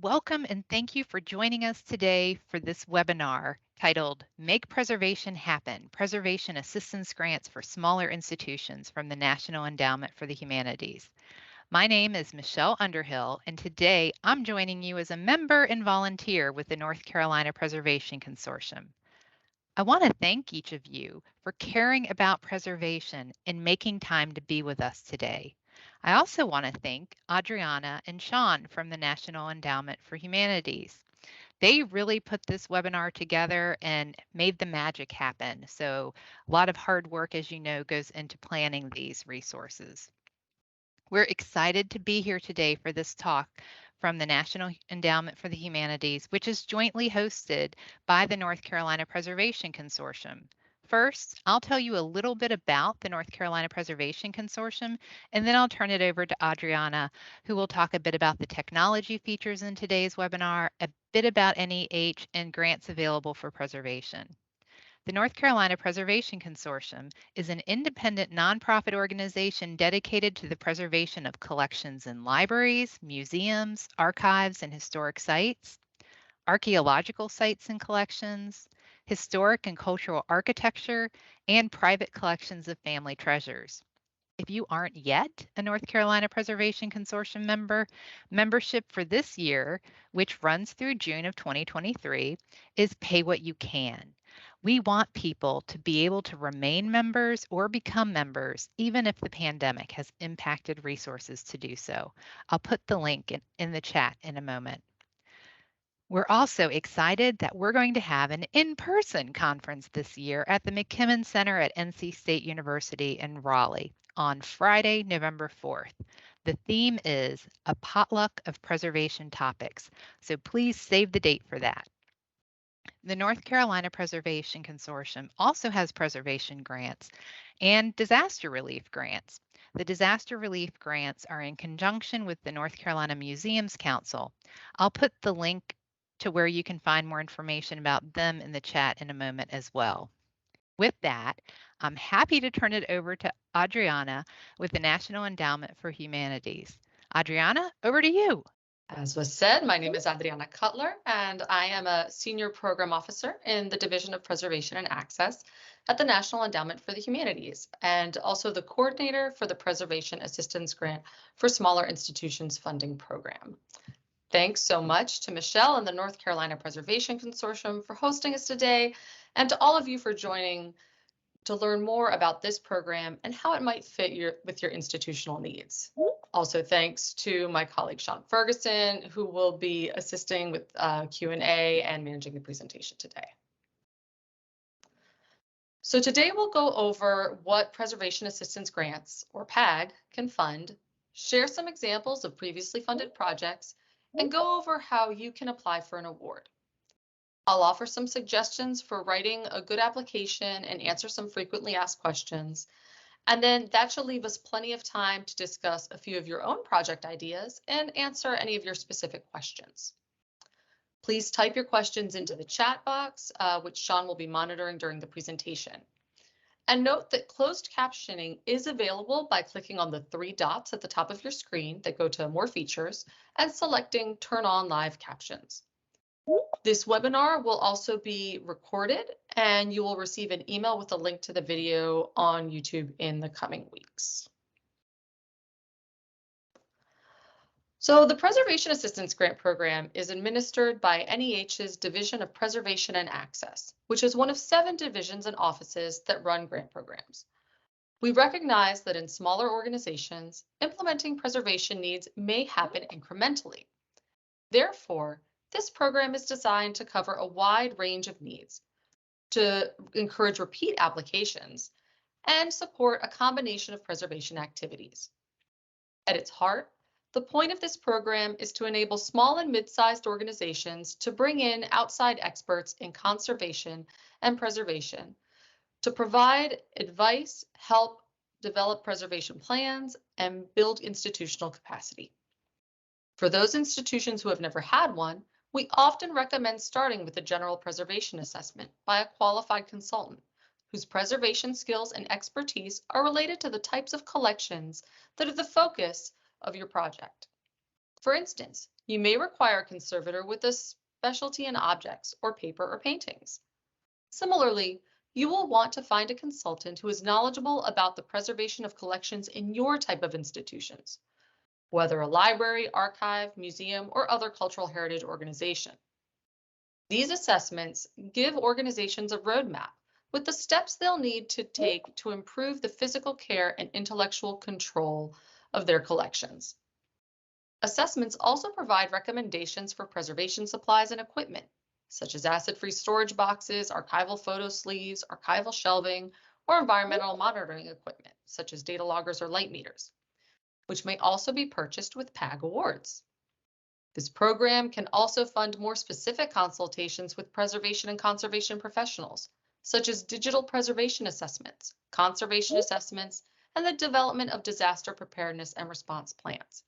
Welcome and thank you for joining us today for this webinar titled Make Preservation Happen, Preservation Assistance Grants for Smaller Institutions from the National Endowment for the Humanities. My name is Michelle Underhill, and today I'm joining you as a member and volunteer with the North Carolina Preservation Consortium. I want to thank each of you for caring about preservation and making time to be with us today. I also want to thank Adriana and Sean from the National Endowment for Humanities. They really put this webinar together and made the magic happen. So a lot of hard work, as you know, goes into planning these resources. We're excited to be here today for this talk from the National Endowment for the Humanities, which is jointly hosted by the North Carolina Preservation Consortium. First, I'll tell you a little bit about the North Carolina Preservation Consortium, and then I'll turn it over to Adriana, who will talk a bit about the technology features in today's webinar, a bit about NEH, and grants available for preservation. The North Carolina Preservation Consortium is an independent nonprofit organization dedicated to the preservation of collections in libraries, museums, archives, and historic sites, archaeological sites and collections, historic and cultural architecture, and private collections of family treasures. If you aren't yet a North Carolina Preservation Consortium member, membership for this year, which runs through June of 2023, is pay what you can. We want people to be able to remain members or become members, even if the pandemic has impacted resources to do so. I'll put the link in the chat in a moment. We're also excited that we're going to have an in-person conference this year at the McKimmon Center at NC State University in Raleigh on Friday, November 4th. The theme is a potluck of preservation topics, so please save the date for that. The North Carolina Preservation Consortium also has preservation grants and disaster relief grants. The disaster relief grants are in conjunction with the North Carolina Museums Council. I'll put the link to where you can find more information about them in the chat in a moment as well. With that, I'm happy to turn it over to Adriana with the National Endowment for Humanities. Adriana, over to you. As was said, my name is Adriana Cutler, and I am a Senior Program Officer in the Division of Preservation and Access at the National Endowment for the Humanities, and also the coordinator for the Preservation Assistance Grant for Smaller Institutions Funding Program. Thanks so much to Michelle and the North Carolina Preservation Consortium for hosting us today, and to all of you for joining to learn more about this program and how it might fit with your institutional needs. Also, thanks to my colleague Sean Ferguson, who will be assisting with Q&A and managing the presentation today. So today we'll go over what Preservation Assistance Grants, or PAG, can fund, share some examples of previously funded projects, and go over how you can apply for an award. I'll offer some suggestions for writing a good application and answer some frequently asked questions. And then that should leave us plenty of time to discuss a few of your own project ideas and answer any of your specific questions. Please type your questions into the chat box, which Sean will be monitoring during the presentation. And note that closed captioning is available by clicking on the 3 dots at the top of your screen that go to more features and selecting Turn on Live Captions. This webinar will also be recorded, and you will receive an email with a link to the video on YouTube in the coming weeks. So the Preservation Assistance Grant Program is administered by NEH's Division of Preservation and Access, which is one of 7 divisions and offices that run grant programs. We recognize that in smaller organizations, implementing preservation needs may happen incrementally. Therefore, this program is designed to cover a wide range of needs, to encourage repeat applications, and support a combination of preservation activities. At its heart, the point of this program is to enable small and mid-sized organizations to bring in outside experts in conservation and preservation to provide advice, help develop preservation plans, and build institutional capacity. For those institutions who have never had one, we often recommend starting with a general preservation assessment by a qualified consultant whose preservation skills and expertise are related to the types of collections that are the focus of your project. For instance, You may require a conservator with a specialty in objects or paper or paintings. Similarly, you will want to find a consultant who is knowledgeable about the preservation of collections in your type of institutions, whether a library, archive, museum, or other cultural heritage organization. These assessments give organizations a roadmap with the steps they'll need to take to improve the physical care and intellectual control of their collections. Assessments also provide recommendations for preservation supplies and equipment, such as acid-free storage boxes, archival photo sleeves, archival shelving, or environmental monitoring equipment, such as data loggers or light meters, which may also be purchased with PAG awards. This program can also fund more specific consultations with preservation and conservation professionals, such as digital preservation assessments, conservation assessments, and the development of disaster preparedness and response plans.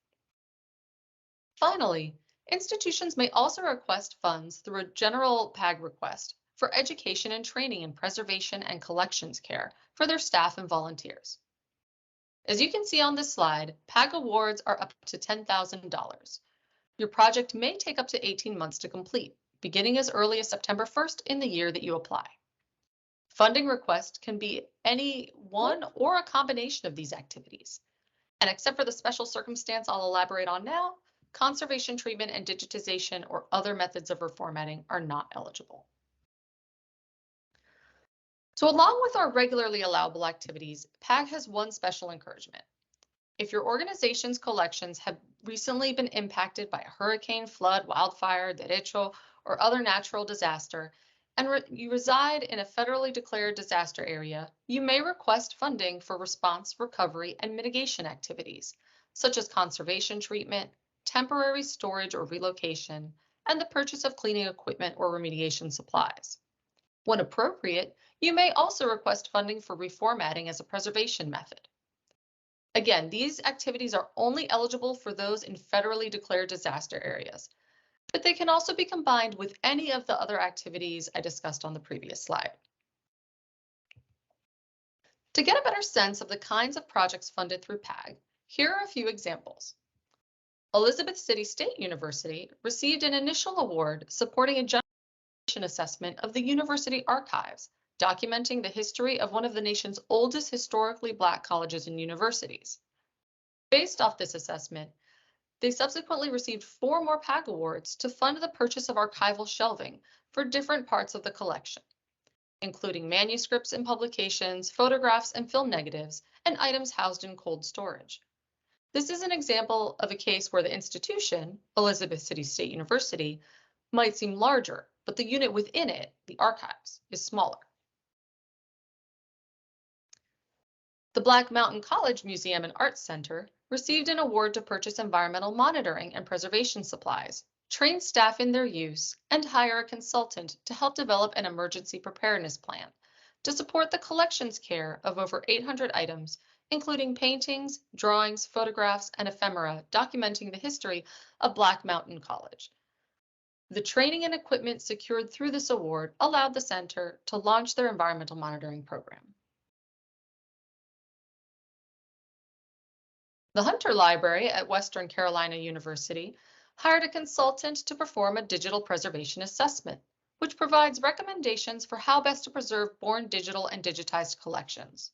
Finally, institutions may also request funds through a general PAG request for education and training in preservation and collections care for their staff and volunteers. As you can see on this slide, PAG awards are up to $10,000. Your project may take up to 18 months to complete, beginning as early as September 1st in the year that you apply. Funding requests can be any one or a combination of these activities. And except for the special circumstance I'll elaborate on now, conservation treatment and digitization or other methods of reformatting are not eligible. So along with our regularly allowable activities, PAG has one special encouragement. If your organization's collections have recently been impacted by a hurricane, flood, wildfire, derecho, or other natural disaster, and you reside in a federally declared disaster area, you may request funding for response, recovery, and mitigation activities, such as conservation treatment, temporary storage or relocation, and the purchase of cleaning equipment or remediation supplies. When appropriate, you may also request funding for reformatting as a preservation method. Again, these activities are only eligible for those in federally declared disaster areas, but they can also be combined with any of the other activities I discussed on the previous slide. To get a better sense of the kinds of projects funded through PAG, here are a few examples. Elizabeth City State University received an initial award supporting a generation assessment of the university archives, documenting the history of one of the nation's oldest historically Black colleges and universities. Based off this assessment, they subsequently received 4 more PAG awards to fund the purchase of archival shelving for different parts of the collection, including manuscripts and publications, photographs and film negatives, and items housed in cold storage. This is an example of a case where the institution, Elizabeth City State University, might seem larger, but the unit within it, the archives, is smaller. The Black Mountain College Museum and Arts Center received an award to purchase environmental monitoring and preservation supplies, train staff in their use, and hire a consultant to help develop an emergency preparedness plan to support the collections care of over 800 items, including paintings, drawings, photographs, and ephemera documenting the history of Black Mountain College. The training and equipment secured through this award allowed the center to launch their environmental monitoring program. The Hunter Library at Western Carolina University hired a consultant to perform a digital preservation assessment, which provides recommendations for how best to preserve born digital and digitized collections.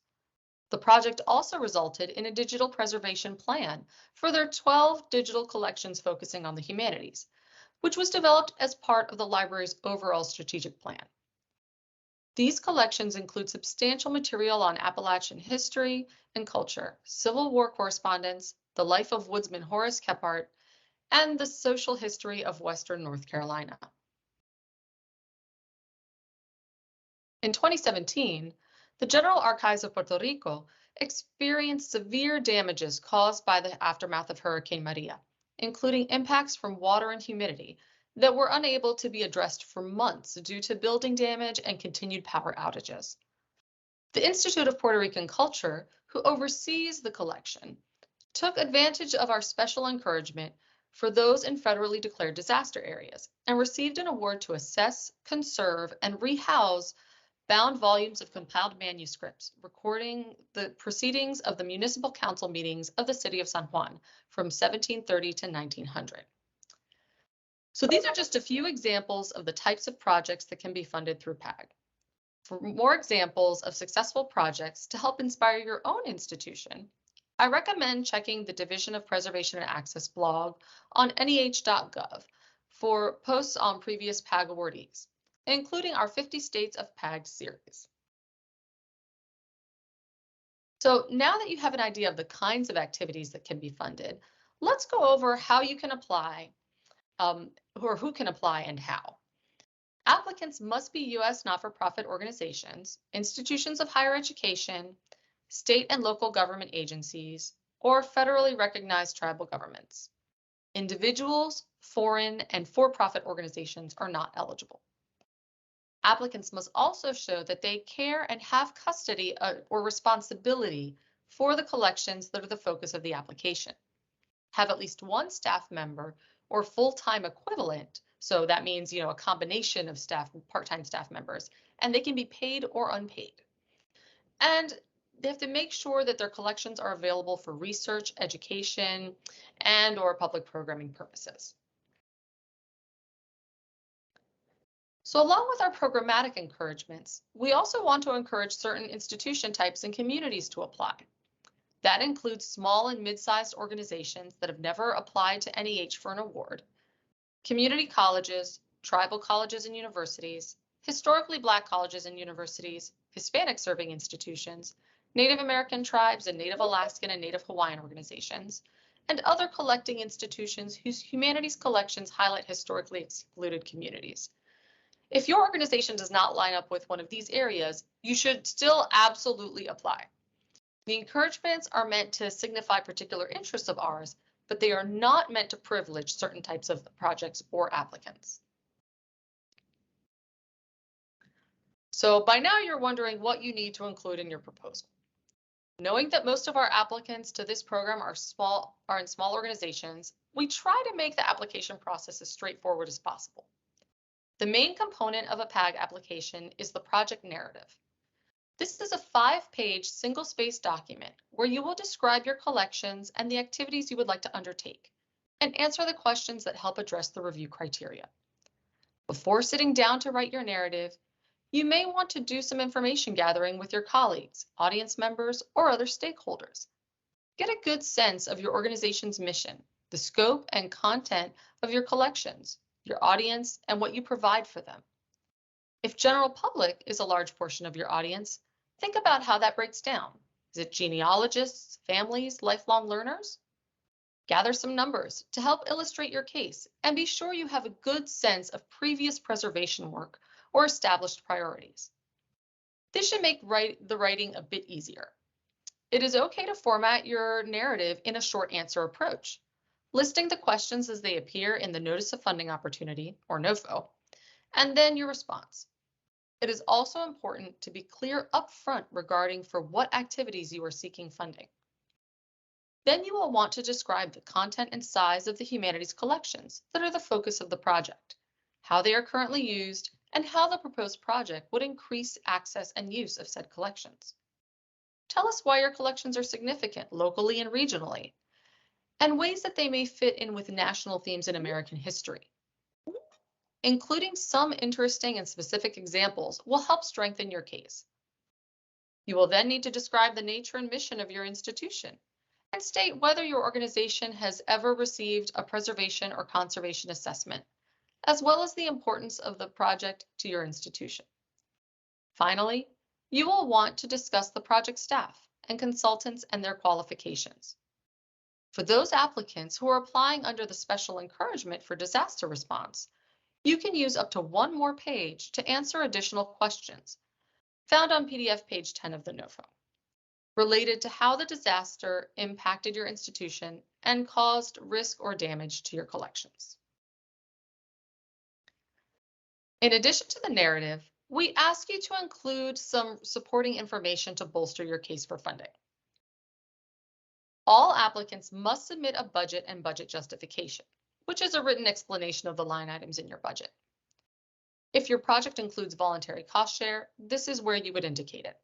The project also resulted in a digital preservation plan for their 12 digital collections focusing on the humanities, which was developed as part of the library's overall strategic plan. These collections include substantial material on Appalachian history and culture, Civil War correspondence, the life of woodsman Horace Kephart, and the social history of Western North Carolina. In 2017, the General Archives of Puerto Rico experienced severe damages caused by the aftermath of Hurricane Maria, including impacts from water and humidity that were unable to be addressed for months due to building damage and continued power outages. The Institute of Puerto Rican Culture, who oversees the collection, took advantage of our special encouragement for those in federally declared disaster areas and received an award to assess, conserve, and rehouse bound volumes of compiled manuscripts recording the proceedings of the municipal council meetings of the city of San Juan from 1730 to 1900. So these are just a few examples of the types of projects that can be funded through PAG. For more examples of successful projects to help inspire your own institution, I recommend checking the Division of Preservation and Access blog on NEH.gov for posts on previous PAG awardees, including our 50 States of PAG series. So now that you have an idea of the kinds of activities that can be funded, let's go over how you can apply, or who can apply and how. Applicants must be U.S. not-for-profit organizations, institutions of higher education, state and local government agencies, or federally recognized tribal governments. Individuals, foreign, and for-profit organizations are not eligible. Applicants must also show that they care and have custody or responsibility for the collections that are the focus of the application. Have at least one staff member or full-time equivalent. So that means, a combination of staff, part-time staff members, and they can be paid or unpaid. And they have to make sure that their collections are available for research, education, and or public programming purposes. So along with our programmatic encouragements, we also want to encourage certain institution types and communities to apply. That includes small and mid-sized organizations that have never applied to NEH for an award, community colleges, tribal colleges and universities, historically Black colleges and universities, Hispanic serving institutions, Native American tribes and Native Alaskan and Native Hawaiian organizations, and other collecting institutions whose humanities collections highlight historically excluded communities. If your organization does not line up with one of these areas, you should still absolutely apply. The encouragements are meant to signify particular interests of ours, but they are not meant to privilege certain types of projects or applicants. So by now you're wondering what you need to include in your proposal. Knowing that most of our applicants to this program are in small organizations, we try to make the application process as straightforward as possible. The main component of a PAG application is the project narrative. This is a 5-page single-spaced document where you will describe your collections and the activities you would like to undertake and answer the questions that help address the review criteria. Before sitting down to write your narrative, you may want to do some information gathering with your colleagues, audience members, or other stakeholders. Get a good sense of your organization's mission, the scope and content of your collections, your audience, and what you provide for them. If general public is a large portion of your audience, think about how that breaks down. Is it genealogists, families, lifelong learners? Gather some numbers to help illustrate your case and be sure you have a good sense of previous preservation work or established priorities. This should make the writing a bit easier. It is okay to format your narrative in a short answer approach, listing the questions as they appear in the Notice of Funding Opportunity, or NOFO, and then your response. It is also important to be clear upfront regarding for what activities you are seeking funding. Then you will want to describe the content and size of the humanities collections that are the focus of the project, how they are currently used, and how the proposed project would increase access and use of said collections. Tell us why your collections are significant locally and regionally, and ways that they may fit in with national themes in American history. Including some interesting and specific examples will help strengthen your case. You will then need to describe the nature and mission of your institution and state whether your organization has ever received a preservation or conservation assessment, as well as the importance of the project to your institution. Finally, you will want to discuss the project staff and consultants and their qualifications. For those applicants who are applying under the special encouragement for disaster response, you can use up to one more page to answer additional questions found on PDF page 10 of the NOFO, related to how the disaster impacted your institution and caused risk or damage to your collections. In addition to the narrative, we ask you to include some supporting information to bolster your case for funding. All applicants must submit a budget and budget justification, which is a written explanation of the line items in your budget. If your project includes voluntary cost share, this is where you would indicate it.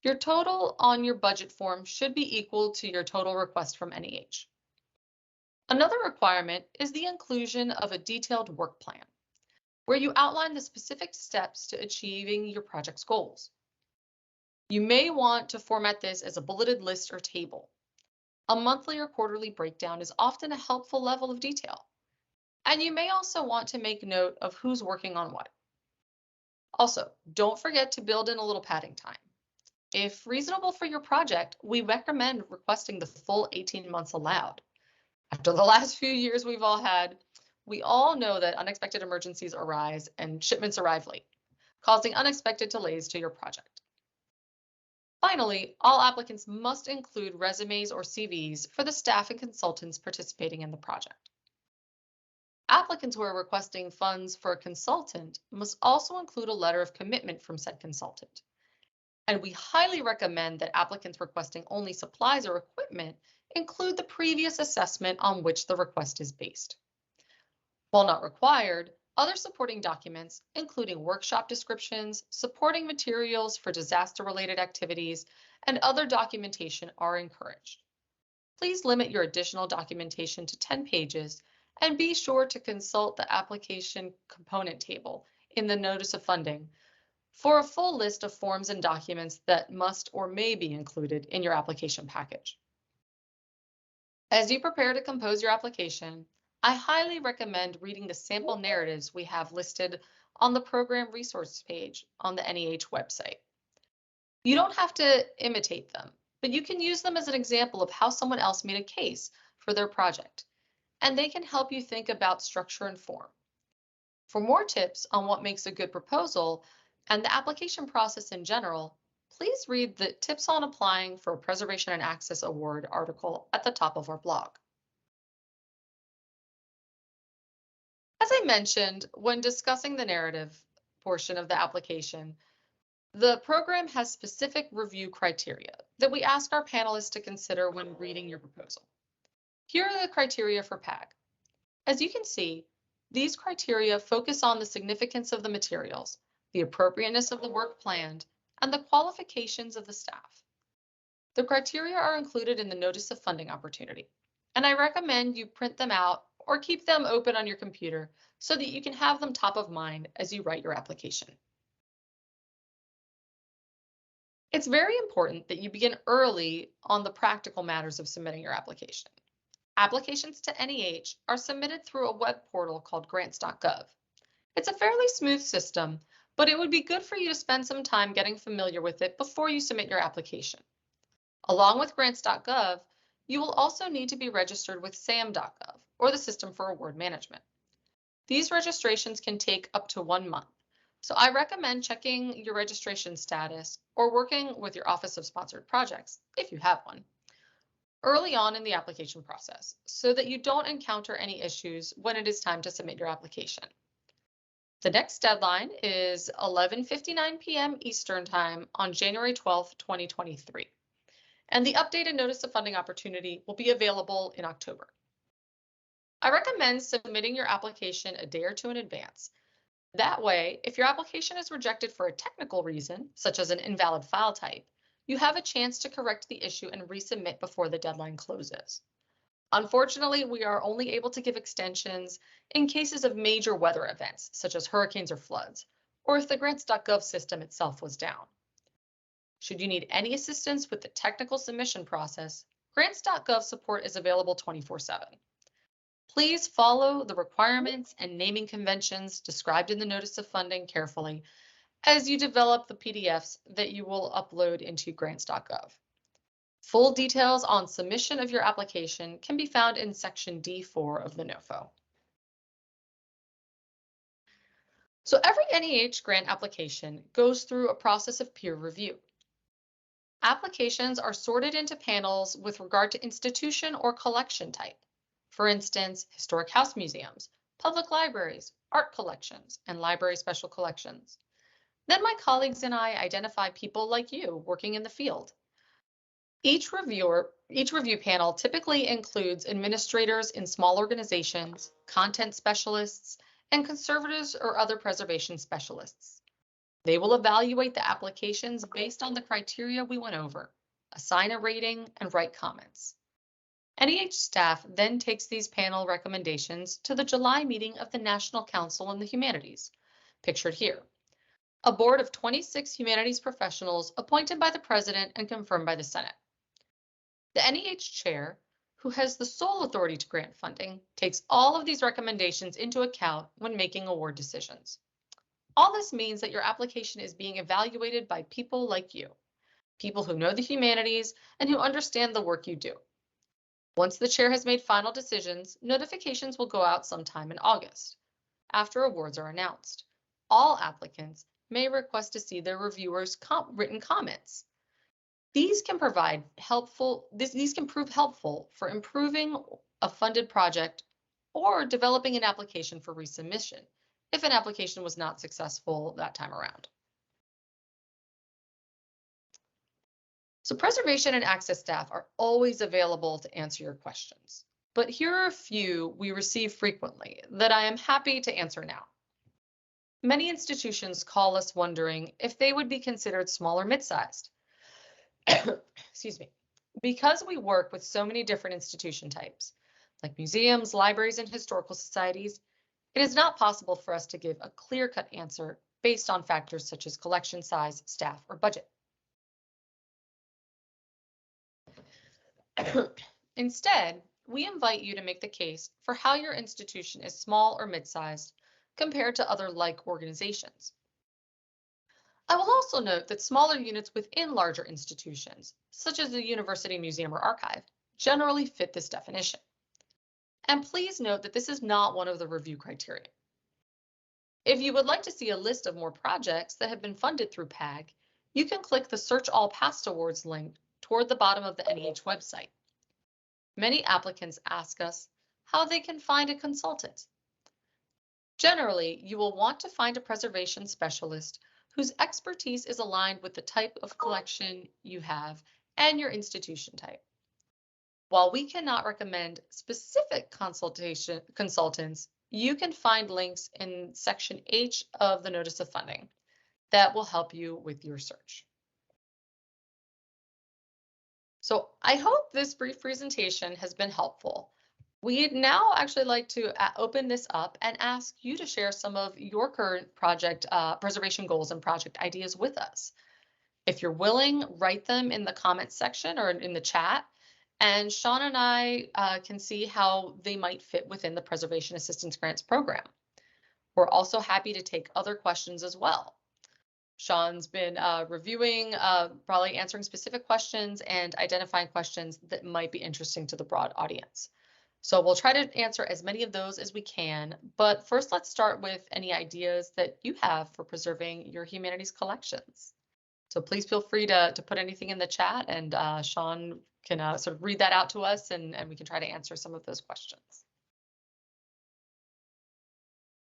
Your total on your budget form should be equal to your total request from NEH. Another requirement is the inclusion of a detailed work plan, where you outline the specific steps to achieving your project's goals. You may want to format this as a bulleted list or table. A monthly or quarterly breakdown is often a helpful level of detail. And you may also want to make note of who's working on what. Also, don't forget to build in a little padding time. If reasonable for your project, we recommend requesting the full 18 months allowed. After the last few years we've all had, we all know that unexpected emergencies arise and shipments arrive late, causing unexpected delays to your project. Finally, all applicants must include resumes or CVs for the staff and consultants participating in the project. Applicants who are requesting funds for a consultant must also include a letter of commitment from said consultant. And we highly recommend that applicants requesting only supplies or equipment include the previous assessment on which the request is based. While not required, other supporting documents, including workshop descriptions, supporting materials for disaster-related activities, and other documentation are encouraged. Please limit your additional documentation to 10 pages and be sure to consult the application component table in the notice of funding for a full list of forms and documents that must or may be included in your application package. As you prepare to compose your application, I highly recommend reading the sample narratives we have listed on the program resource page on the NEH website. You don't have to imitate them, but you can use them as an example of how someone else made a case for their project, and they can help you think about structure and form. For more tips on what makes a good proposal and the application process in general, please read the Tips on Applying for a Preservation and Access Award article at the top of our blog. As I mentioned, when discussing the narrative portion of the application, the program has specific review criteria that we ask our panelists to consider when reading your proposal. Here are the criteria for PAG. As you can see, these criteria focus on the significance of the materials, the appropriateness of the work planned, and the qualifications of the staff. The criteria are included in the Notice of Funding Opportunity, and I recommend you print them out or keep them open on your computer so that you can have them top of mind as you write your application. It's very important that you begin early on the practical matters of submitting your application. Applications to NEH are submitted through a web portal called grants.gov. It's a fairly smooth system, but it would be good for you to spend some time getting familiar with it before you submit your application. Along with grants.gov, you will also need to be registered with SAM.gov, or the System for Award Management. These registrations can take up to 1 month, so I recommend checking your registration status or working with your Office of Sponsored Projects, if you have one, early on in the application process so that you don't encounter any issues when it is time to submit your application. The next deadline is 11:59 p.m. Eastern Time on January 12th, 2023. And the updated Notice of Funding Opportunity will be available in October. I recommend submitting your application a day or two in advance. That way, if your application is rejected for a technical reason, such as an invalid file type, you have a chance to correct the issue and resubmit before the deadline closes. Unfortunately, we are only able to give extensions in cases of major weather events, such as hurricanes or floods, or if the grants.gov system itself was down. Should you need any assistance with the technical submission process, grants.gov support is available 24/7. Please follow the requirements and naming conventions described in the Notice of Funding carefully as you develop the PDFs that you will upload into grants.gov. Full details on submission of your application can be found in section D4 of the NOFO. So every NEH grant application goes through a process of peer review. Applications are sorted into panels with regard to institution or collection type. For instance, historic house museums, public libraries, art collections, and library special collections. Then my colleagues and I identify people like you working in the field. Each review panel typically includes administrators in small organizations, content specialists, and conservators or other preservation specialists. They will evaluate the applications based on the criteria we went over, assign a rating, and write comments. NEH staff then takes these panel recommendations to the July meeting of the National Council in the Humanities, pictured here. A board of 26 humanities professionals appointed by the president and confirmed by the Senate. The NEH chair, who has the sole authority to grant funding, takes all of these recommendations into account when making award decisions. All this means that your application is being evaluated by people like you, people who know the humanities and who understand the work you do. Once the chair has made final decisions, notifications will go out sometime in August, after awards are announced. All applicants may request to see their reviewers' written comments. These can prove helpful for improving a funded project or developing an application for resubmission if an application was not successful that time around. So preservation and access staff are always available to answer your questions, but here are a few we receive frequently that I am happy to answer now. Many institutions call us wondering if they would be considered small or mid-sized. Excuse me. Because we work with so many different institution types, like museums, libraries, and historical societies, it is not possible for us to give a clear-cut answer based on factors such as collection size, staff, or budget. Instead, we invite you to make the case for how your institution is small or mid-sized compared to other like organizations. I will also note that smaller units within larger institutions, such as a university museum or archive, generally fit this definition. And please note that this is not one of the review criteria. If you would like to see a list of more projects that have been funded through PAG, you can click the Search All Past Awards link toward the bottom of the NEH website. Many applicants ask us how they can find a consultant. Generally, you will want to find a preservation specialist whose expertise is aligned with the type of collection you have and your institution type. While we cannot recommend specific consultants, you can find links in section H of the Notice of Funding that will help you with your search. So I hope this brief presentation has been helpful. We'd now actually like to open this up and ask you to share some of your current project preservation goals and project ideas with us. If you're willing, write them in the comments section or in the chat, and Sean and I can see how they might fit within the Preservation Assistance Grants program. We're also happy to take other questions as well. Sean's been reviewing, probably answering specific questions and identifying questions that might be interesting to the broad audience. So we'll try to answer as many of those as we can, but first let's start with any ideas that you have for preserving your humanities collections. So please feel free to put anything in the chat, and Sean can sort of read that out to us, and we can try to answer some of those questions.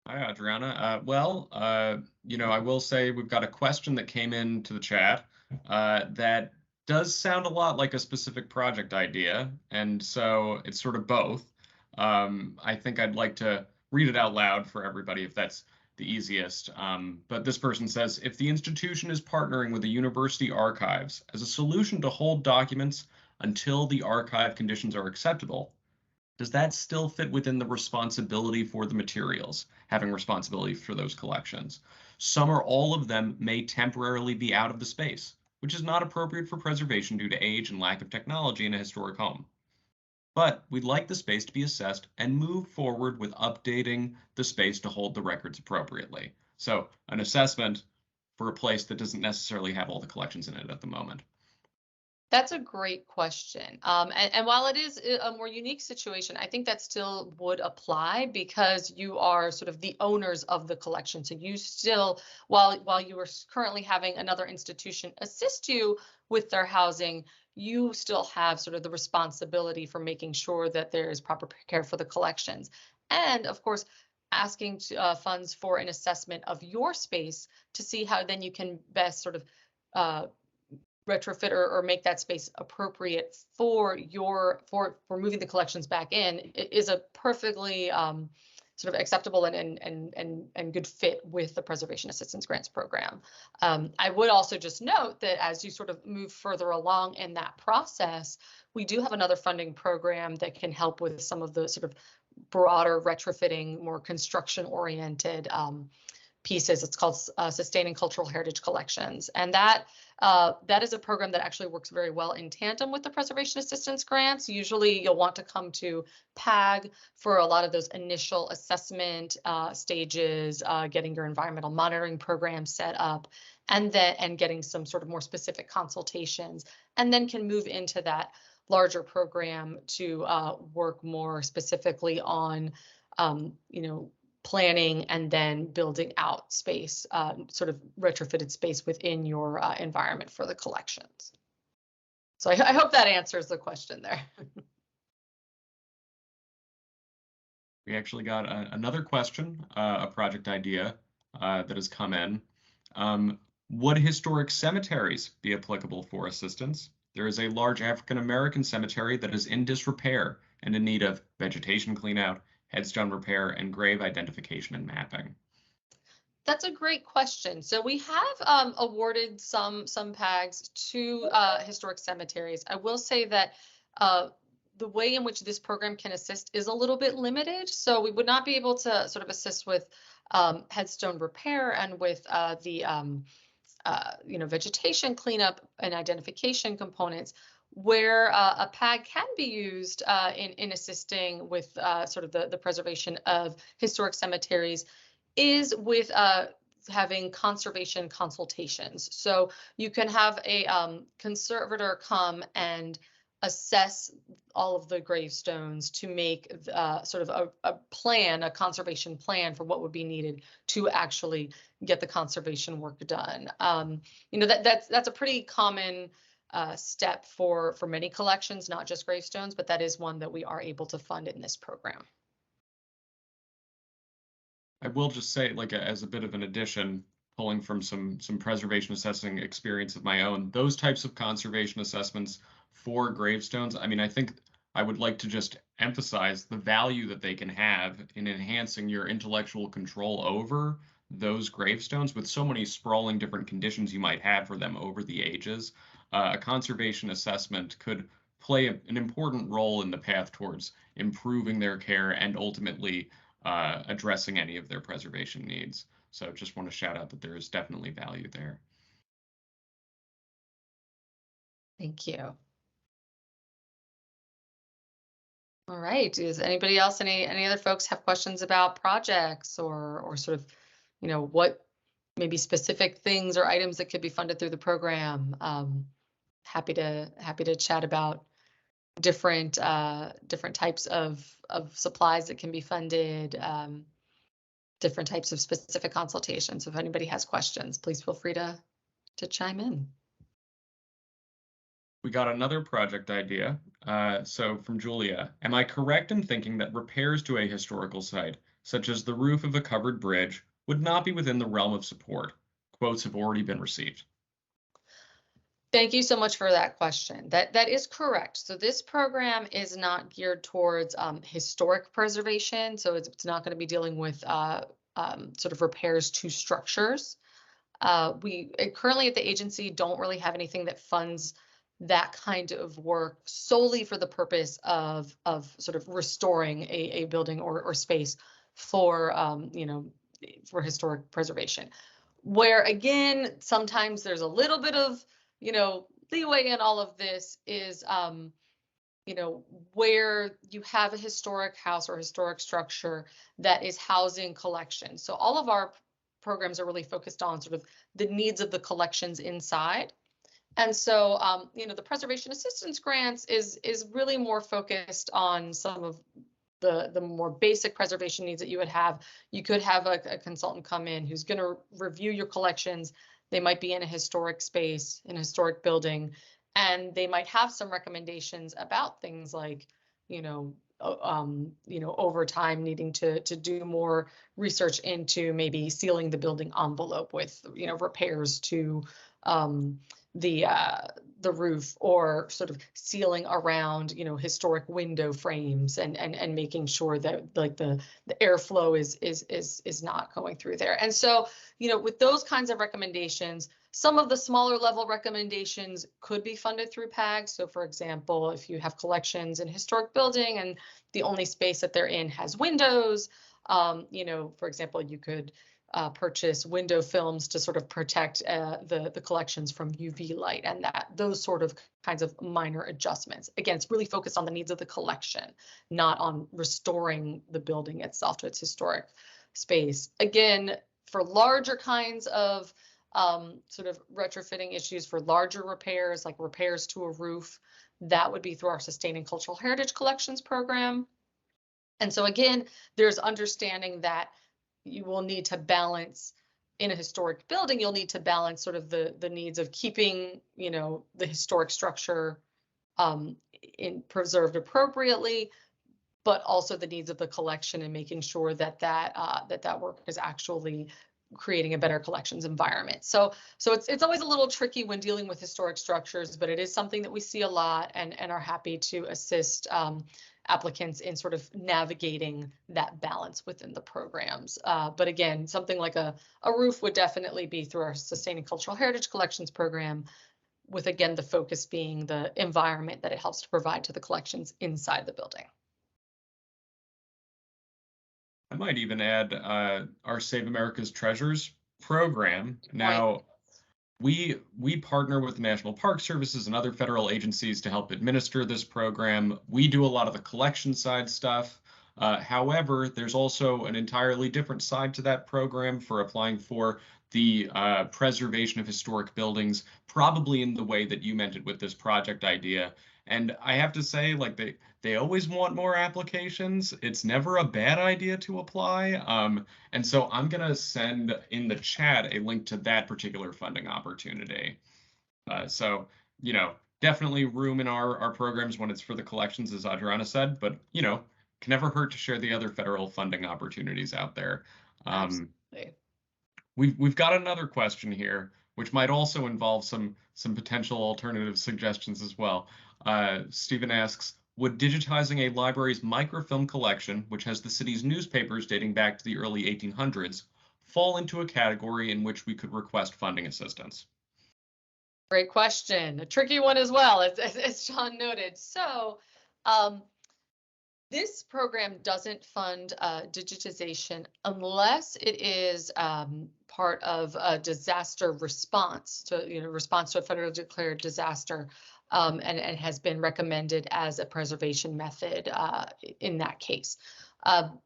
Hi, Adriana. I will say we've got a question that came into the chat that does sound a lot like a specific project idea, and so it's sort of both. I think I'd like to read it out loud for everybody if that's the easiest. But this person says, if the institution is partnering with the university archives as a solution to hold documents until the archive conditions are acceptable, does that still fit within the responsibility for the materials, having responsibility for those collections? Some or all of them may temporarily be out of the space, which is not appropriate for preservation due to age and lack of technology in a historic home. But we'd like the space to be assessed and move forward with updating the space to hold the records appropriately. So an assessment for a place that doesn't necessarily have all the collections in it at the moment. That's a great question. And while it is a more unique situation, I think that still would apply because you are sort of the owners of the collection. So you still, while you are currently having another institution assist you with their housing, you still have sort of the responsibility for making sure that there is proper care for the collections. And of course, asking funds for an assessment of your space to see how then you can best sort of retrofit or make that space appropriate for moving the collections back in is a perfectly sort of acceptable and good fit with the Preservation Assistance Grants Program. I would also just note that as you sort of move further along in that process, we do have another funding program that can help with some of the sort of broader retrofitting, more construction-oriented pieces. It's called Sustaining Cultural Heritage Collections, and that is a program that actually works very well in tandem with the Preservation Assistance Grants. Usually you'll want to come to PAG for a lot of those initial assessment stages, getting your environmental monitoring program set up, and getting some sort of more specific consultations, and then can move into that larger program to work more specifically on planning and then building out space, sort of retrofitted space within your environment for the collections. So I hope that answers the question there. We actually got another question, a project idea that has come in. Would historic cemeteries be applicable for assistance? There is a large African American cemetery that is in disrepair and in need of vegetation cleanout, headstone repair, and grave identification and mapping. That's a great question. So we have awarded some PAGs to historic cemeteries. I will say that the way in which this program can assist is a little bit limited. So we would not be able to sort of assist with headstone repair and with the vegetation cleanup and identification components. Where a PAG can be used in assisting with sort of the preservation of historic cemeteries is with having conservation consultations. So you can have a conservator come and assess all of the gravestones to make sort of a plan, a conservation plan for what would be needed to actually get the conservation work done. That's a pretty common step for many collections, not just gravestones, but that is one that we are able to fund in this program. I will just say, like as a bit of an addition, pulling from some preservation assessing experience of my own, those types of conservation assessments for gravestones, I mean, I think I would like to just emphasize the value that they can have in enhancing your intellectual control over those gravestones with so many sprawling different conditions you might have for them over the ages. A conservation assessment could play an important role in the path towards improving their care and ultimately addressing any of their preservation needs. So just want to shout out that there is definitely value there. Thank you. All right. Does anybody else, any other folks have questions about projects or sort of, what maybe specific things or items that could be funded through the program? Happy to chat about different types of supplies that can be funded, different types of specific consultations. So if anybody has questions, please feel free to chime in. We got another project idea. So from Julia, am I correct in thinking that repairs to a historical site, such as the roof of a covered bridge, would not be within the realm of support? Quotes have already been received. Thank you so much for that question. That is correct. So this program is not geared towards historic preservation. So it's not going to be dealing with sort of repairs to structures. We currently at the agency don't really have anything that funds that kind of work solely for the purpose of sort of restoring a building or space for for historic preservation. Where again, sometimes there's a little bit of leeway in all of this is where you have a historic house or historic structure that is housing collections. So all of our programs are really focused on sort of the needs of the collections inside. And so, the preservation assistance grants is really more focused on some of the more basic preservation needs that you would have. You could have a consultant come in who's going to review your collections. They might be in a historic space, in a historic building, and they might have some recommendations about things like, over time needing to do more research into maybe sealing the building envelope with, repairs to the the roof or sort of sealing around, historic window frames and making sure that like the airflow is not going through there. And so, with those kinds of recommendations, some of the smaller level recommendations could be funded through PAG. So for example, if you have collections in historic building and the only space that they're in has windows, for example, you could purchase window films to sort of protect the collections from UV light, and those sort of kinds of minor adjustments. Again, it's really focused on the needs of the collection, not on restoring the building itself to its historic space. Again, for larger kinds of sort of retrofitting issues, for larger repairs, like repairs to a roof, that would be through our Sustaining Cultural Heritage Collections program. And so again, there's understanding that you will need to balance in a historic building, you'll need to balance sort of the needs of keeping, the historic structure preserved appropriately, but also the needs of the collection and making sure that work is actually creating a better collections environment. So it's always a little tricky when dealing with historic structures, but it is something that we see a lot and are happy to assist applicants in sort of navigating that balance within the programs. But again, something like a roof would definitely be through our Sustaining Cultural Heritage Collections program, with again, the focus being the environment that it helps to provide to the collections inside the building. I might even add our Save America's Treasures program. Now, we partner with the National Park Services and other federal agencies to help administer this program. We do a lot of the collection side stuff. However, there's also an entirely different side to that program for applying for the preservation of historic buildings, probably in the way that you meant it with this project idea. And I have to say, like, they always want more applications. It's never a bad idea to apply. And so I'm going to send in the chat a link to that particular funding opportunity. So, definitely room in our programs when it's for the collections, as Adriana said, but, can never hurt to share the other federal funding opportunities out there. Absolutely. We've got another question here, which might also involve some potential alternative suggestions as well. Stephen asks, would digitizing a library's microfilm collection, which has the city's newspapers dating back to the early 1800s, fall into a category in which we could request funding assistance? Great question. A tricky one as well, as Sean noted. So this program doesn't fund digitization unless it is part of a disaster response to, response to a federally declared disaster, and has been recommended as a preservation method in that case.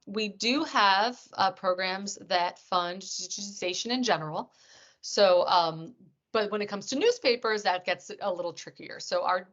We do have programs that fund digitization in general. So, but when it comes to newspapers, that gets a little trickier. So our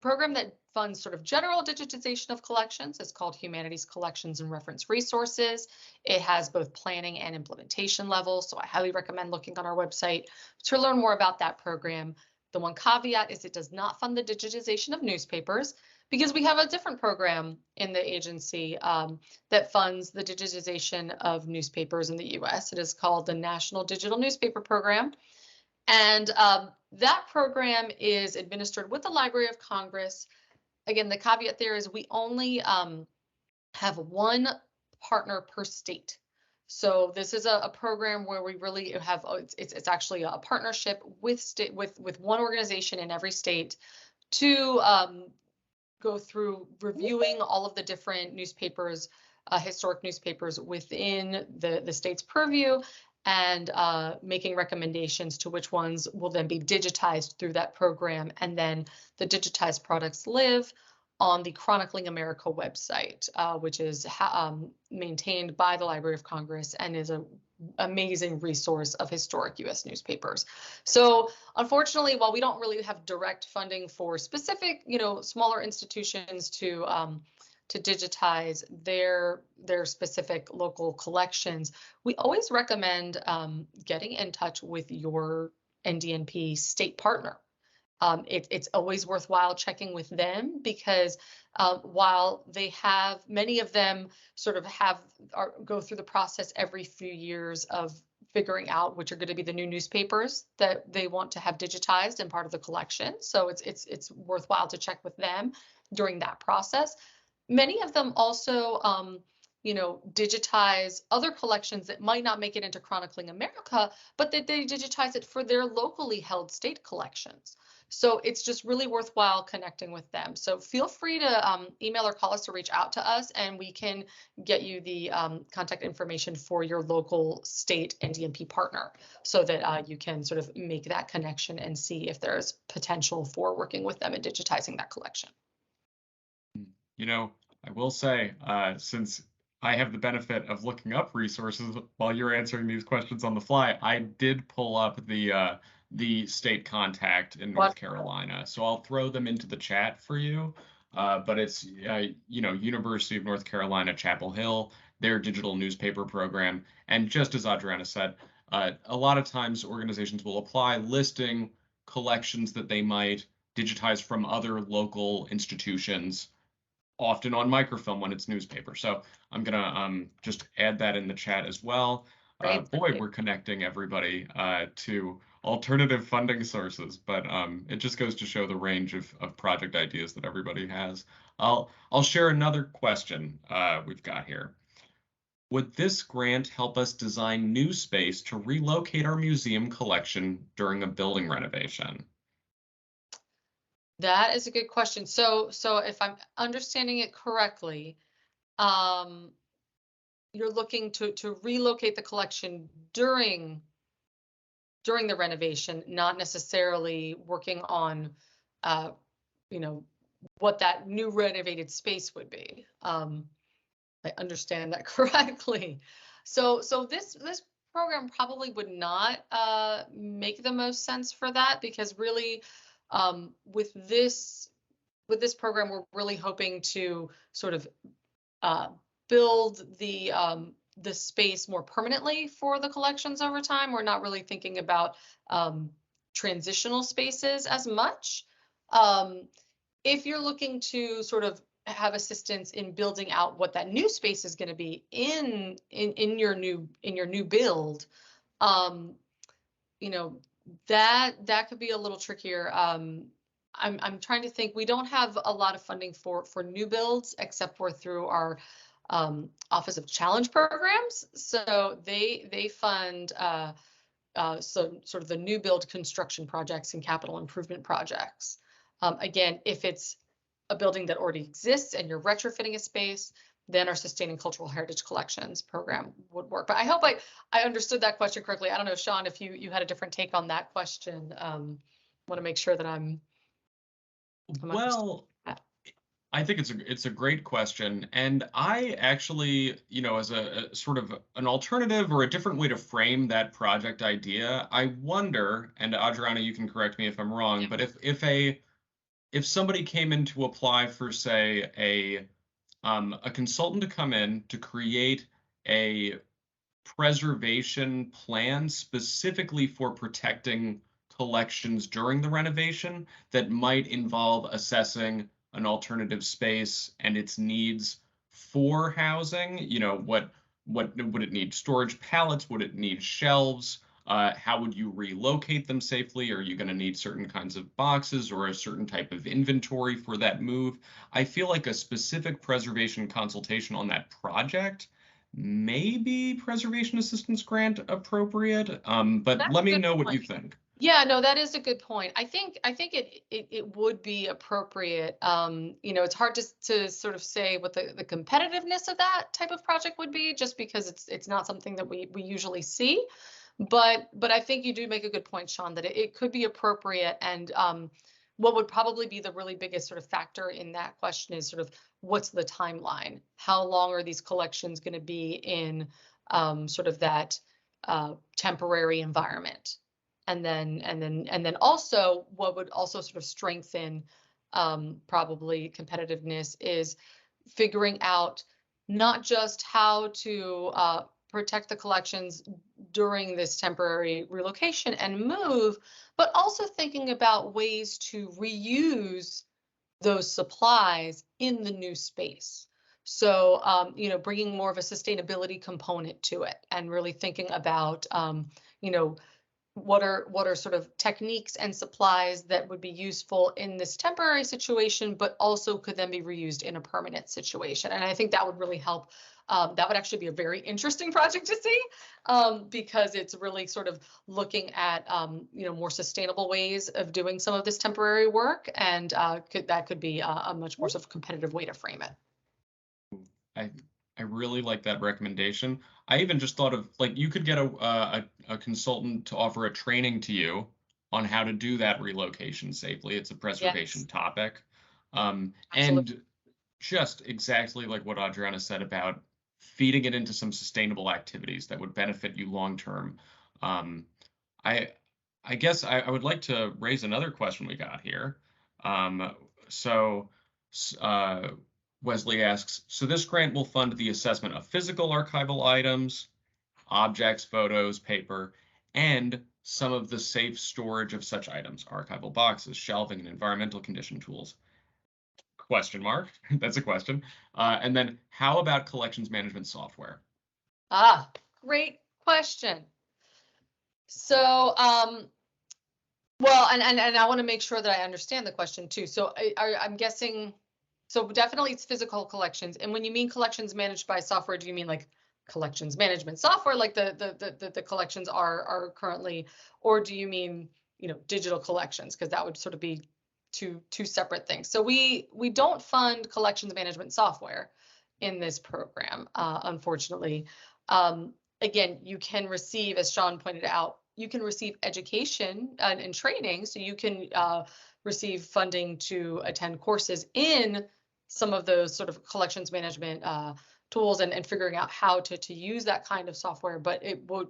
program that funds sort of general digitization of collections is called Humanities Collections and Reference Resources. It has both planning and implementation levels, so I highly recommend looking on our website to learn more about that program. The one caveat is it does not fund the digitization of newspapers, because we have a different program in the agency that funds the digitization of newspapers in the US. It is called the National Digital Newspaper Program. And that program is administered with the Library of Congress. Again, the caveat there is we only have one partner per state. So this is a program where we really have, it's actually a partnership with one organization in every state to go through reviewing all of the different newspapers, historic newspapers within the state's purview, and making recommendations to which ones will then be digitized through that program. And then the digitized products live on the Chronicling America website, which is maintained by the Library of Congress and is an amazing resource of historic U.S. newspapers. So unfortunately, while we don't really have direct funding for specific, smaller institutions to digitize their specific local collections, we always recommend getting in touch with your NDNP state partner. It's always worthwhile checking with them, because while they have, many of them sort of go through the process every few years of figuring out which are going to be the new newspapers that they want to have digitized and part of the collection. So it's worthwhile to check with them during that process. Many of them also, digitize other collections that might not make it into Chronicling America, but that they digitize it for their locally held state collections. So it's just really worthwhile connecting with them. So feel free to email or call us to reach out to us, and we can get you the contact information for your local state NDMP partner so that you can sort of make that connection and see if there's potential for working with them and digitizing that collection. I will say, since I have the benefit of looking up resources while you're answering these questions on the fly, I did pull up the state contact in North Carolina. So I'll throw them into the chat for you. But it's, University of North Carolina, Chapel Hill, their digital newspaper program. And just as Adriana said, a lot of times organizations will apply listing collections that they might digitize from other local institutions, often on microfilm when it's newspaper. So I'm gonna just add that in the chat as well. Boy, we're connecting everybody to alternative funding sources, but it just goes to show the range of project ideas that everybody has. I'll share another question we've got here. Would this grant help us design new space to relocate our museum collection during a building renovation? That is a good question. So if I'm understanding it correctly, you're looking to relocate the collection during the renovation, not necessarily working on, what that new renovated space would be. I understand that correctly. So this program probably would not make the most sense for that, because really, with this program, we're really hoping to sort of build the space more permanently for the collections over time. We're not really thinking about transitional spaces as much. If you're looking to sort of have assistance in building out what that new space is going to be in your new build, that could be a little trickier. I'm trying to think. We don't have a lot of funding for new builds except for through our Office of Challenge Programs. So they fund so sort of the new build construction projects and capital improvement projects. Again, if it's a building that already exists and you're retrofitting a space, then our Sustaining Cultural Heritage Collections program would work. But I hope I understood that question correctly. I don't know, Sean, if you had a different take on that question. Want to make sure that I'm well. I think it's a great question, and I actually, as a sort of an alternative or a different way to frame that project idea, I wonder, and Adriana, you can correct me if I'm wrong, but if somebody came in to apply for, say, a consultant to come in to create a preservation plan specifically for protecting collections during the renovation that might involve assessing an alternative space and its needs for housing. What would it need? Storage pallets? Would it need shelves? How would you relocate them safely? Are you going to need certain kinds of boxes or a certain type of inventory for that move? I feel like a specific preservation consultation on that project may be preservation assistance grant appropriate. But let me know what you think. Yeah, no, that is a good point. I think it would be appropriate. It's hard to sort of say what the competitiveness of that type of project would be, just because it's not something that we usually see. But I think you do make a good point, Sean, that it could be appropriate. And what would probably be the really biggest sort of factor in that question is sort of what's the timeline? How long are these collections going to be in sort of that temporary environment? And then also what would also sort of strengthen probably competitiveness is figuring out not just how to protect the collections during this temporary relocation and move, but also thinking about ways to reuse those supplies in the new space. So, bringing more of a sustainability component to it and really thinking about, you know, what are sort of techniques and supplies that would be useful in this temporary situation, but also could then be reused in a permanent situation. And I think that would really help. That would actually be a very interesting project to see, because it's really sort of looking at more sustainable ways of doing some of this temporary work, and that could be a much more sort of competitive way to frame it. I really like that recommendation. I even just thought of like you could get a consultant to offer a training to you on how to do that relocation safely. It's a preservation topic. And just exactly like what Adriana said about feeding it into some sustainable activities that would benefit you long term. I guess I would like to raise another question we got here. So Wesley asks, so this grant will fund the assessment of physical archival items, objects, photos, paper, and some of the safe storage of such items, archival boxes, shelving, and environmental condition tools. Question mark. That's a question. And then how about collections management software? Great question. So, well, and I want to make sure that I understand the question too. So I'm guessing, so definitely it's physical collections. And when you mean collections managed by software, do you mean like collections management software, like the collections are currently, or do you mean, digital collections? Because that would sort of be two separate things. So we don't fund collections management software in this program, unfortunately. Again, you can receive, as Sean pointed out, you can receive education and training. So you can receive funding to attend courses in some of those sort of collections management tools and figuring out how to use that kind of software, but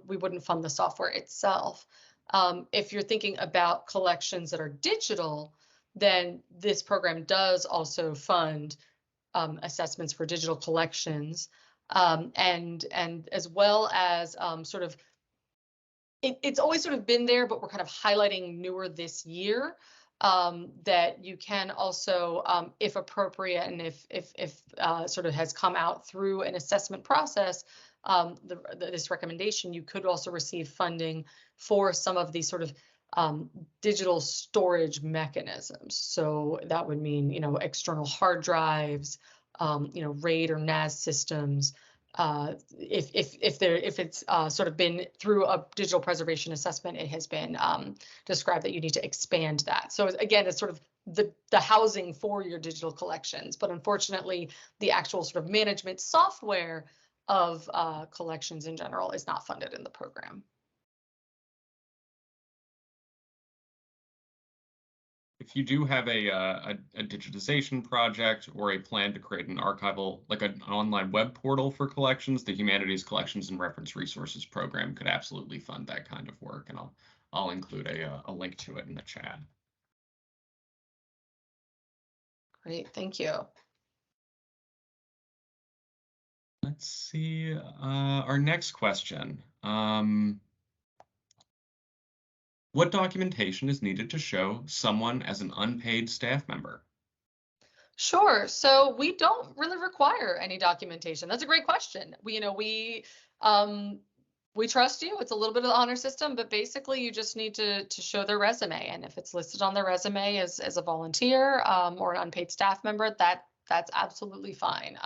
we wouldn't fund the software itself. If you're thinking about collections that are digital, then this program does also fund assessments for digital collections, and as well as sort of it's always sort of been there, but we're kind of highlighting newer this year, that you can also, if appropriate, and if sort of has come out through an assessment process, this recommendation, you could also receive funding for some of these sort of digital storage mechanisms. So that would mean, external hard drives, RAID or NAS systems. If it's sort of been through a digital preservation assessment, it has been described that you need to expand that. So again, it's sort of the housing for your digital collections, but unfortunately, the actual sort of management software of collections in general is not funded in the program. If you do have a digitization project or a plan to create an archival, like an online web portal for collections, the Humanities Collections and Reference Resources program could absolutely fund that kind of work, and I'll include a link to it in the chat. Great, thank you. Let's see, our next question. What documentation is needed to show someone as an unpaid staff member? Sure. So we don't really require any documentation. That's a great question. We trust you. It's a little bit of the honor system, but basically you just need to show their resume. And if it's listed on their resume as a volunteer or an unpaid staff member, that's absolutely fine.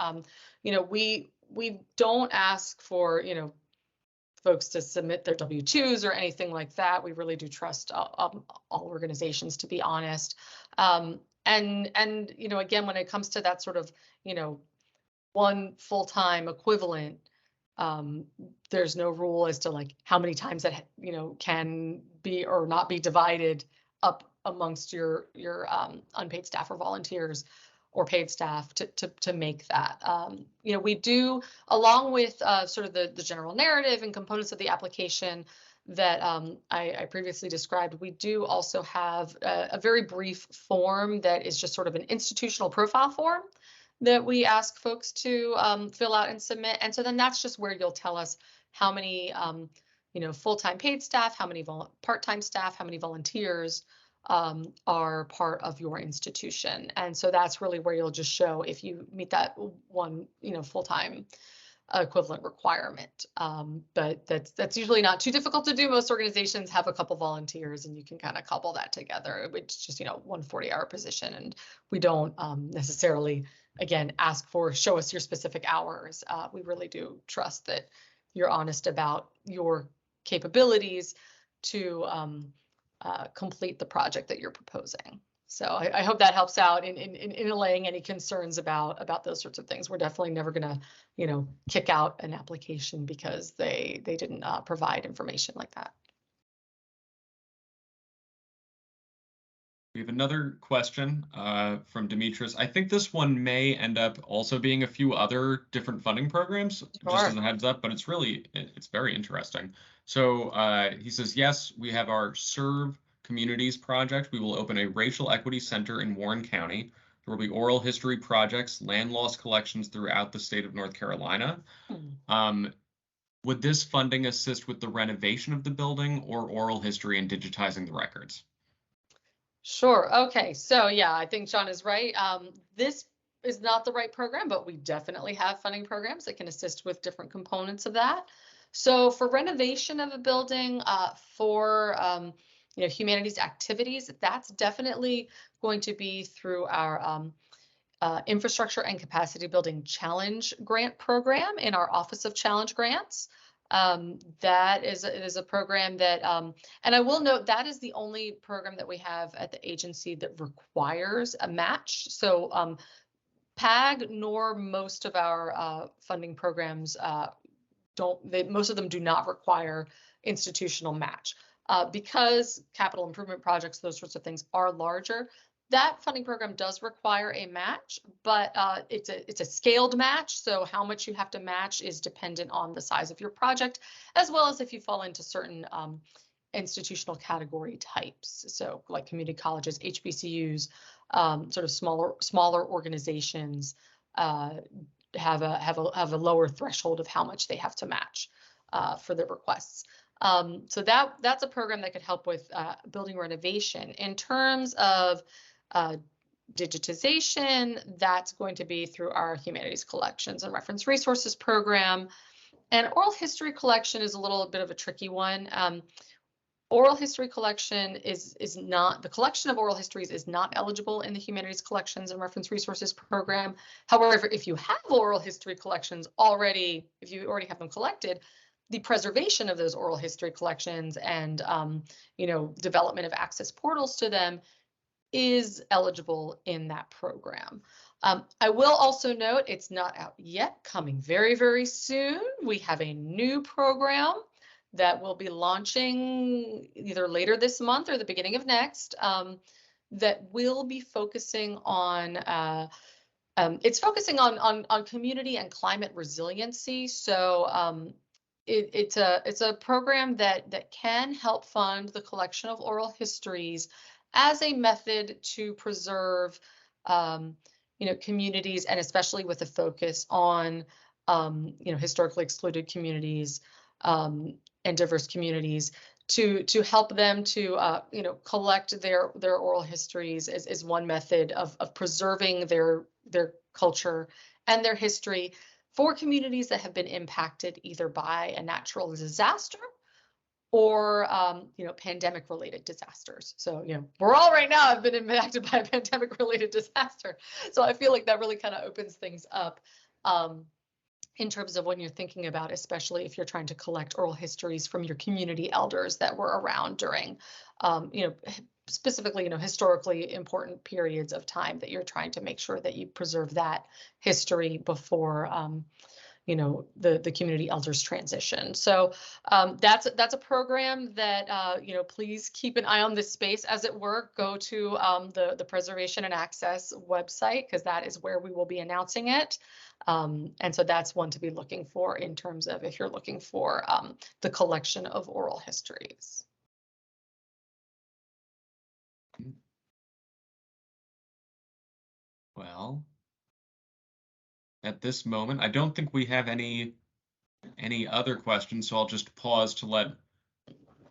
We don't ask for, folks to submit their W-2s or anything like that. We really do trust all organizations, to be honest. And again, when it comes to that sort of, one full-time equivalent, there's no rule as to like how many times that, can be or not be divided up amongst your unpaid staff or volunteers or paid staff to make that. We do, along with sort of the general narrative and components of the application that I previously described, we do also have a very brief form that is just sort of an institutional profile form that we ask folks to fill out and submit. And so then that's just where you'll tell us how many full-time paid staff, how many part-time staff, how many volunteers are part of your institution. And so that's really where you'll just show if you meet that one, full-time equivalent requirement. But that's usually not too difficult to do. Most organizations have a couple volunteers and you can kind of couple that together, which is just, one 40-hour position. And we don't necessarily, again, ask for show us your specific hours. We really do trust that you're honest about your capabilities to complete the project that you're proposing. So I hope that helps out in allaying any concerns about those sorts of things. We're definitely never going to, kick out an application because they didn't provide information like that. We have another question from Demetrius. I think this one may end up also being a few other different funding programs, just as a heads up, but it's very interesting. So he says, yes, we have our Serve Communities project. We will open a racial equity center in Warren County. There will be oral history projects, land loss collections throughout the state of North Carolina. Would this funding assist with the renovation of the building or oral history and digitizing the records? Sure. Okay. So yeah, I think John is right. This is not the right program, but we definitely have funding programs that can assist with different components of that. So for renovation of a building, for humanities activities, that's definitely going to be through our Infrastructure and Capacity Building Challenge Grant Program in our Office of Challenge Grants. That is a program that, and I will note that is the only program that we have at the agency that requires a match. So PAG nor most of our funding programs most of them do not require institutional match. Because capital improvement projects, those sorts of things are larger, that funding program does require a match, but it's a scaled match. So how much you have to match is dependent on the size of your project, as well as if you fall into certain institutional category types. So like community colleges, HBCUs, sort of smaller organizations have a lower threshold of how much they have to match for their requests. So that's a program that could help with building renovation. In terms of digitization, that's going to be through our Humanities Collections and Reference Resources program. And oral history collection is a little bit of a tricky one. Oral history collection is not, the collection of oral histories is not eligible in the Humanities Collections and Reference Resources program. However, if you have oral history collections already, if you already have them collected, the preservation of those oral history collections and development of access portals to them is eligible in that program. I will also note it's not out yet, coming very, very soon. We have a new program that will be launching either later this month or the beginning of next that will be focusing on it's focusing on community and climate resiliency. So it's a program that can help fund the collection of oral histories as a method to preserve communities, and especially with a focus on historically excluded communities and diverse communities, to help them to collect their oral histories is one method of preserving their culture and their history for communities that have been impacted either by a natural disaster or pandemic related disasters. So we're all right now have been impacted by a pandemic related disaster. So I feel like that really kind of opens things up in terms of when you're thinking about, especially if you're trying to collect oral histories from your community elders that were around during specifically historically important periods of time, that you're trying to make sure that you preserve that history before the community elders transition. So that's a program that please keep an eye on this space, as it were. Go to the Preservation and Access website, because that is where we will be announcing it. And so that's one to be looking for in terms of if you're looking for the collection of oral histories. Well, at this moment, I don't think we have any other questions, so I'll just pause to let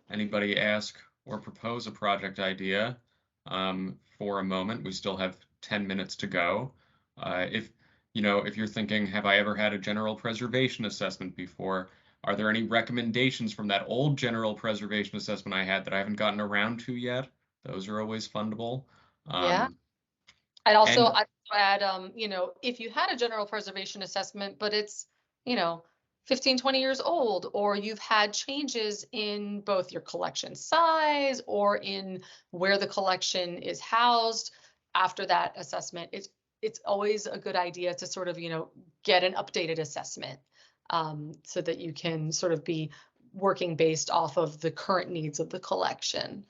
anybody ask or propose a project idea. for a moment. We still have 10 minutes to go. If if you're thinking, have I ever had a general preservation assessment before? Are there any recommendations from that old general preservation assessment I had that I haven't gotten around to yet? Those are always fundable. Yeah. I'd also And add, if you had a general preservation assessment, but it's, 15, 20 years old, or you've had changes in both your collection size or in where the collection is housed after that assessment, it's always a good idea to sort of, get an updated assessment, so that you can sort of be working based off of the current needs of the collection.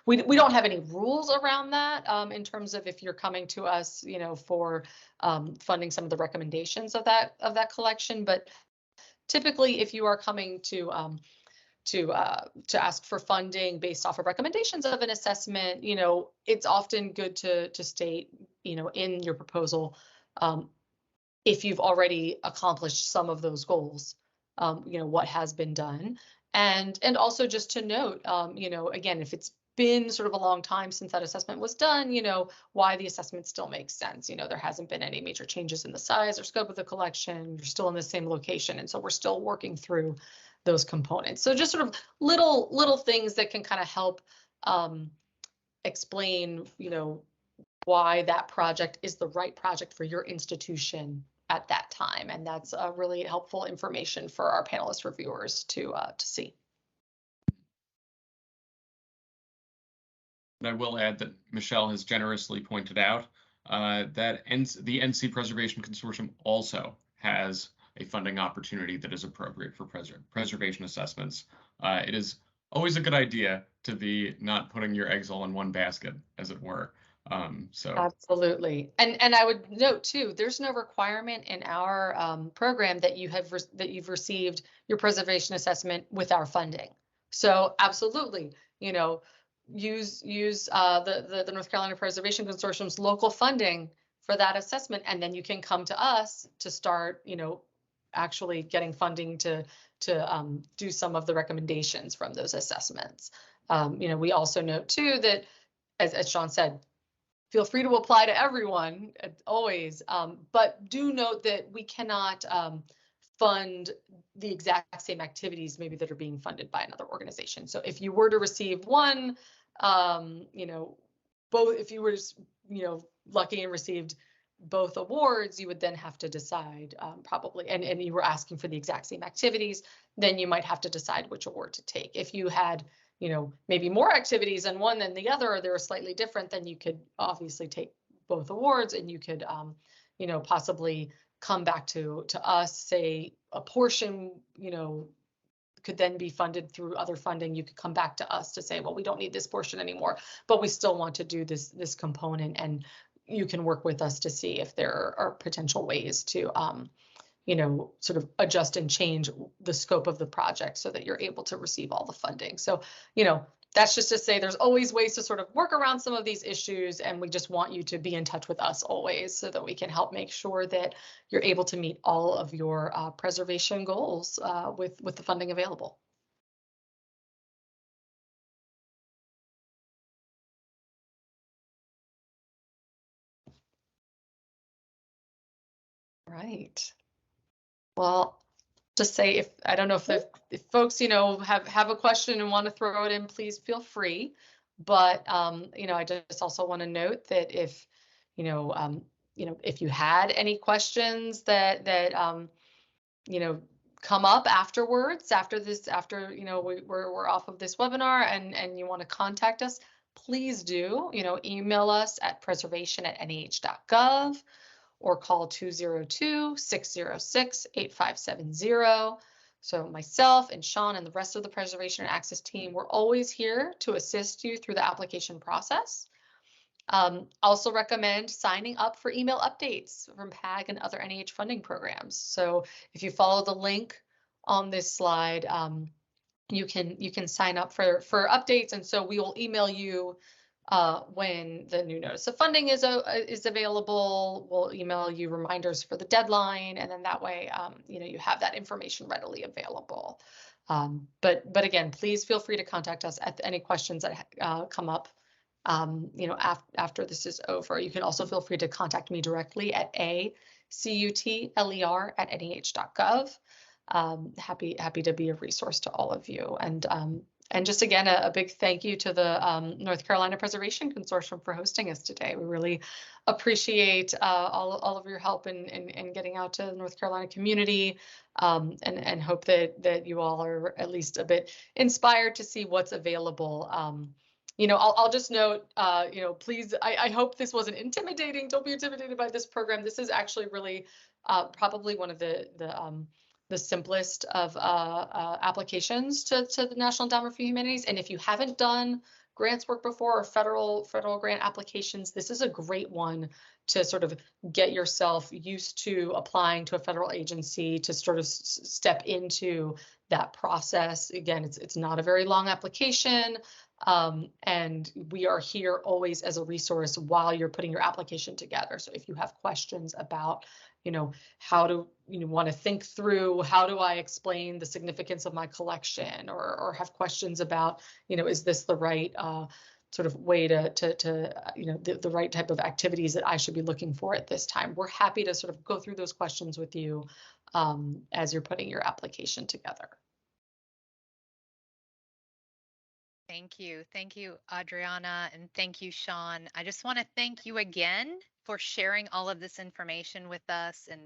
We don't have any rules around that, in terms of if you're coming to us, for funding some of the recommendations of that collection. But typically, if you are coming to ask for funding based off of recommendations of an assessment, it's often good to state, in your proposal, if you've already accomplished some of those goals, what has been done. And also just to note, again, if it's been sort of a long time since that assessment was done, why the assessment still makes sense. There hasn't been any major changes in the size or scope of the collection. You're still in the same location. And so we're still working through those components. So just sort of little things that can kind of help explain, why that project is the right project for your institution at that time. And that's really helpful information for our panelist reviewers to see. I will add that Michelle has generously pointed out that the NC Preservation Consortium also has a funding opportunity that is appropriate for preservation assessments. It is always a good idea to be not putting your eggs all in one basket, as it were. So absolutely, and I would note too, there's no requirement in our program that you've received your preservation assessment with our funding. So absolutely, use the North Carolina Preservation Consortium's local funding for that assessment, and then you can come to us to start, actually getting funding to do some of the recommendations from those assessments. We also note too that, as Sean said, feel free to apply to everyone always, but do note that we cannot fund the exact same activities maybe that are being funded by another organization. So if you were to receive one, both, if you were, lucky and received both awards, you would then have to decide probably, and you were asking for the exact same activities, then you might have to decide which award to take. If you had, maybe more activities in one than the other, or they're slightly different, then you could obviously take both awards, and you could, possibly come back to us, say a portion, could then be funded through other funding. You could come back to us to say, well, we don't need this portion anymore, but we still want to do this component, and you can work with us to see if there are potential ways to, sort of adjust and change the scope of the project so that you're able to receive all the funding. So, that's just to say there's always ways to sort of work around some of these issues, and we just want you to be in touch with us always so that we can help make sure that you're able to meet all of your preservation goals with the funding available. Right. Well, just say, if I don't know if folks, have a question and want to throw it in, please feel free. But I just also want to note that if if you had any questions that come up afterwards, after we're off of this webinar, and you want to contact us, please do, email us at preservation@nih.gov. or call 202-606-8570. So myself and Sean and the rest of the Preservation and Access team, we're always here to assist you through the application process. Also recommend signing up for email updates from PAG and other NEH funding programs. So if you follow the link on this slide, you can sign up for updates, and so we will email you when the new notice of funding is available. We'll email you reminders for the deadline, and then that way, you have that information readily available. But again, please feel free to contact us at any questions that come up after this is over. You can also feel free to contact me directly at acutler@nih.gov. Happy to be a resource to all of you. And just again, a big thank you to the North Carolina Preservation Consortium for hosting us today. We really appreciate all of your help in getting out to the North Carolina community, and hope that you all are at least a bit inspired to see what's available. I'll just note, please, I hope this wasn't intimidating. Don't be intimidated by this program. This is actually really probably one of the simplest of applications to the National Endowment for Humanities. And if you haven't done grants work before, or federal grant applications, this is a great one to sort of get yourself used to applying to a federal agency, to sort of step into that process. Again, it's not a very long application. And we are here always as a resource while you're putting your application together. So if you have questions about, how do you want to think through, how do I explain the significance of my collection, or have questions about, is this the right sort of way to the right type of activities that I should be looking for at this time, we're happy to sort of go through those questions with you as you're putting your application together. Thank you. Thank you, Adriana, and thank you, Sean. I just want to thank you again for sharing all of this information with us, and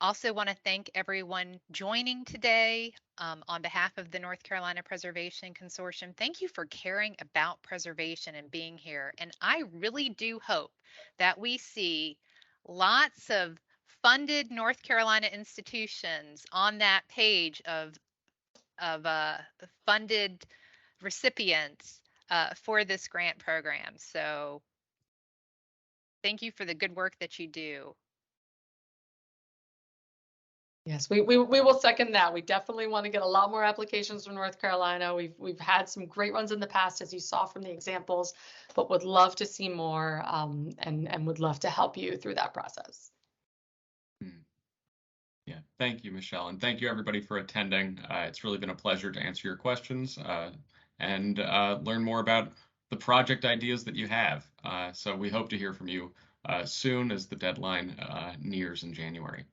also want to thank everyone joining today on behalf of the North Carolina Preservation Consortium. Thank you for caring about preservation and being here. And I really do hope that we see lots of funded North Carolina institutions on that page of funded recipients for this grant program. So thank you for the good work that you do. Yes, we will second that. We definitely want to get a lot more applications from North Carolina. We've had some great ones in the past, as you saw from the examples, but would love to see more, and would love to help you through that process. Yeah, thank you, Michelle, and thank you everybody for attending. It's really been a pleasure to answer your questions and learn more about the project ideas that you have. So we hope to hear from you soon as the deadline nears in January.